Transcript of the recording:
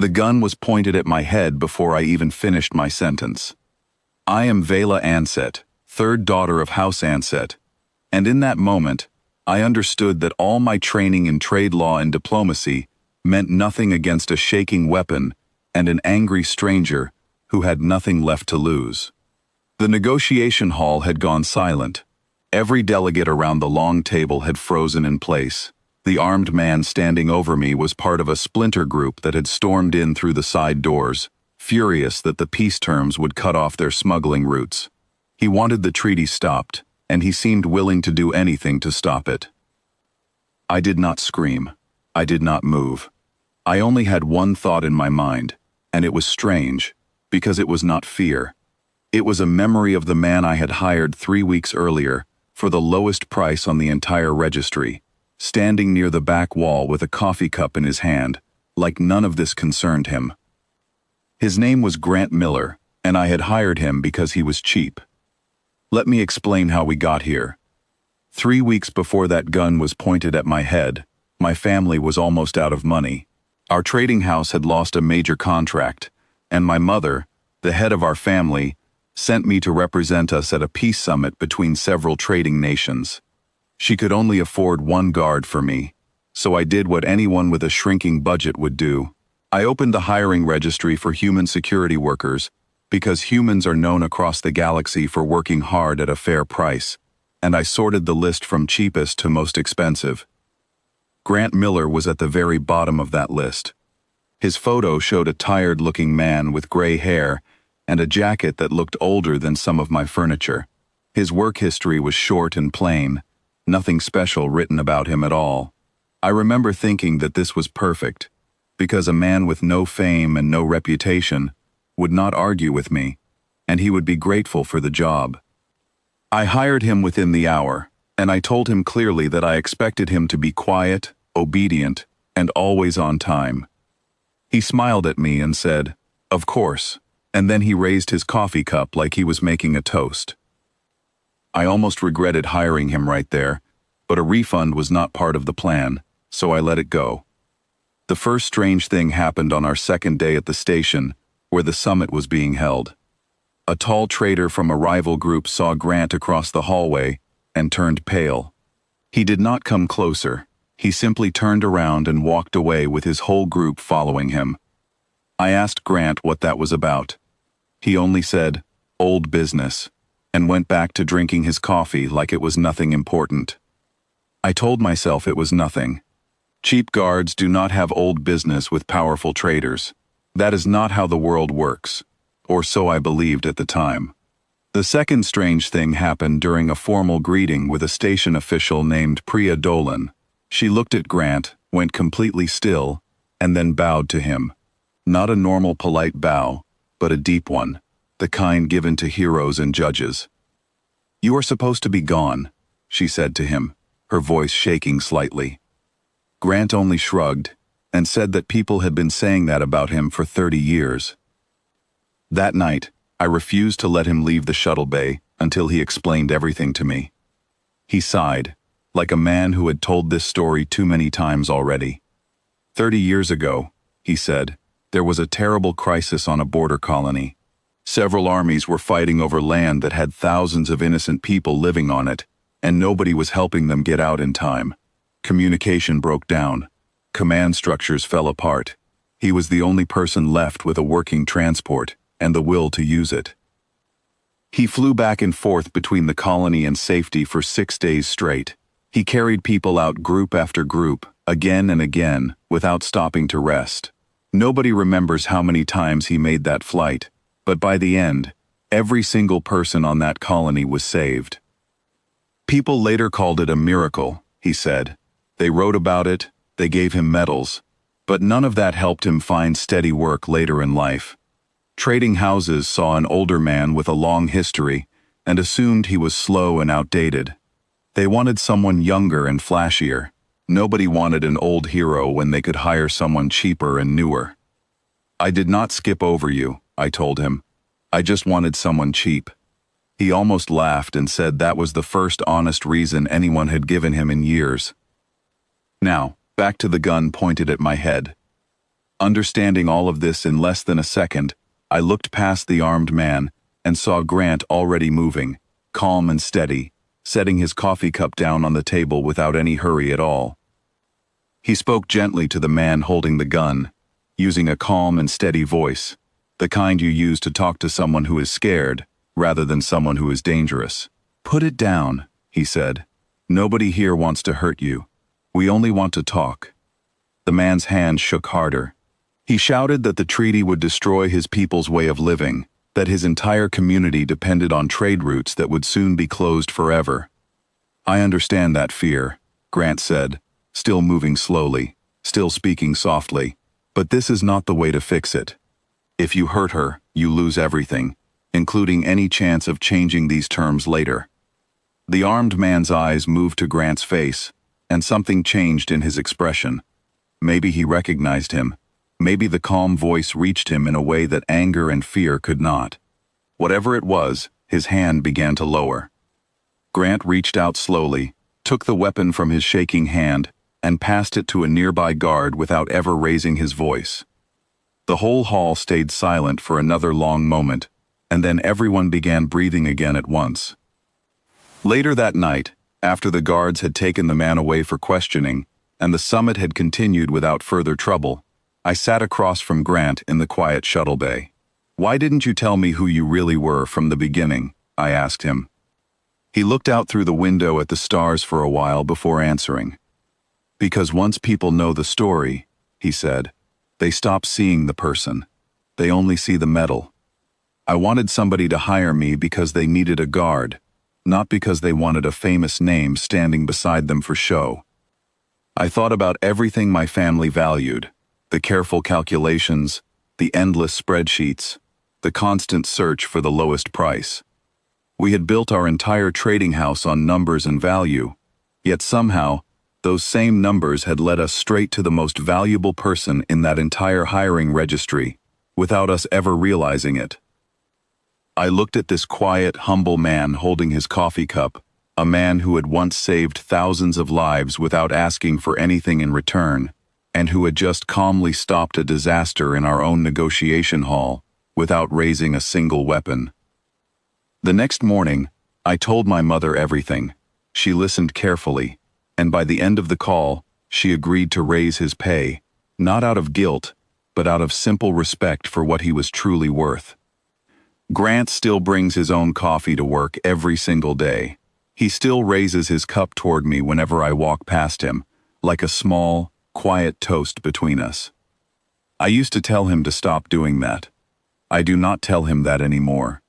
The gun was pointed at my head before I even finished my sentence. I am Vela Ansett, third daughter of House Ansett, and in that moment, I understood that all my training in trade law and diplomacy meant nothing against a shaking weapon and an angry stranger who had nothing left to lose. The negotiation hall had gone silent. Every delegate around the long table had frozen in place. The armed man standing over me was part of a splinter group that had stormed in through the side doors, furious that the peace terms would cut off their smuggling routes. He wanted the treaty stopped, and he seemed willing to do anything to stop it. I did not scream. I did not move. I only had one thought in my mind, and it was strange, because it was not fear. It was a memory of the man I had hired 3 weeks earlier for the lowest price on the entire registry, standing near the back wall with a coffee cup in his hand, like none of this concerned him. His name was Grant Miller, and I had hired him because he was cheap. Let me explain how we got here. 3 weeks before that gun was pointed at my head, my family was almost out of money. Our trading house had lost a major contract, and my mother, the head of our family, sent me to represent us at a peace summit between several trading nations. She could only afford one guard for me, so I did what anyone with a shrinking budget would do. I opened the hiring registry for human security workers because humans are known across the galaxy for working hard at a fair price, and I sorted the list from cheapest to most expensive. Grant Miller was at the very bottom of that list. His photo showed a tired-looking man with gray hair and a jacket that looked older than some of my furniture. His work history was short and plain, nothing special written about him at all. I remember thinking that this was perfect, because a man with no fame and no reputation would not argue with me, and he would be grateful for the job. I hired him within the hour, and I told him clearly that I expected him to be quiet, obedient, and always on time. He smiled at me and said, "Of course," and then he raised his coffee cup like he was making a toast. I almost regretted hiring him right there, but a refund was not part of the plan, so I let it go. The first strange thing happened on our second day at the station, where the summit was being held. A tall trader from a rival group saw Grant across the hallway and turned pale. He did not come closer. He simply turned around and walked away with his whole group following him. I asked Grant what that was about. He only said, "Old business," and went back to drinking his coffee like it was nothing important. I told myself it was nothing. Cheap guards do not have old business with powerful traders. That is not how the world works, or so I believed at the time. The second strange thing happened during a formal greeting with a station official named Priya Dolan. She looked at Grant, went completely still, and then bowed to him. Not a normal polite bow, but a deep one, the kind given to heroes and judges. "You are supposed to be gone," she said to him, her voice shaking slightly. Grant only shrugged and said that people had been saying that about him for 30 years. That night, I refused to let him leave the shuttle bay until he explained everything to me. He sighed, like a man who had told this story too many times already. 30 years ago, he said, there was a terrible crisis on a border colony. Several armies were fighting over land that had thousands of innocent people living on it, and nobody was helping them get out in time. Communication broke down. Command structures fell apart. He was the only person left with a working transport and the will to use it. He flew back and forth between the colony and safety for 6 days straight. He carried people out group after group, again and again, without stopping to rest. Nobody remembers how many times he made that flight, but by the end, every single person on that colony was saved. People later called it a miracle, he said. They wrote about it, they gave him medals, but none of that helped him find steady work later in life. Trading houses saw an older man with a long history and assumed he was slow and outdated. They wanted someone younger and flashier. Nobody wanted an old hero when they could hire someone cheaper and newer. "I did not skip over you," I told him. "I just wanted someone cheap." He almost laughed and said that was the first honest reason anyone had given him in years. Now, back to the gun pointed at my head. Understanding all of this in less than a second, I looked past the armed man and saw Grant already moving, calm and steady, setting his coffee cup down on the table without any hurry at all. He spoke gently to the man holding the gun, using a calm and steady voice, the kind you use to talk to someone who is scared, rather than someone who is dangerous. "Put it down," he said. "Nobody here wants to hurt you. We only want to talk." The man's hand shook harder. He shouted that the treaty would destroy his people's way of living, that his entire community depended on trade routes that would soon be closed forever. "I understand that fear," Grant said, still moving slowly, still speaking softly, "but this is not the way to fix it. If you hurt her, you lose everything, including any chance of changing these terms later." The armed man's eyes moved to Grant's face, and something changed in his expression. Maybe he recognized him. Maybe the calm voice reached him in a way that anger and fear could not. Whatever it was, his hand began to lower. Grant reached out slowly, took the weapon from his shaking hand, and passed it to a nearby guard without ever raising his voice. The whole hall stayed silent for another long moment, and then everyone began breathing again at once. Later that night, after the guards had taken the man away for questioning, and the summit had continued without further trouble, I sat across from Grant in the quiet shuttle bay. "Why didn't you tell me who you really were from the beginning?" I asked him. He looked out through the window at the stars for a while before answering. "Because once people know the story," he said, "they stop seeing the person. They only see the metal. I wanted somebody to hire me because they needed a guard, not because they wanted a famous name standing beside them for show. I thought about everything my family valued, the careful calculations, the endless spreadsheets, the constant search for the lowest price. We had built our entire trading house on numbers and value, yet somehow, those same numbers had led us straight to the most valuable person in that entire hiring registry, without us ever realizing it." I looked at this quiet, humble man holding his coffee cup, a man who had once saved thousands of lives without asking for anything in return, and who had just calmly stopped a disaster in our own negotiation hall without raising a single weapon. The next morning, I told my mother everything. She listened carefully, and by the end of the call, she agreed to raise his pay, not out of guilt, but out of simple respect for what he was truly worth. Grant still brings his own coffee to work every single day. He still raises his cup toward me whenever I walk past him, like a small, quiet toast between us. I used to tell him to stop doing that. I do not tell him that anymore.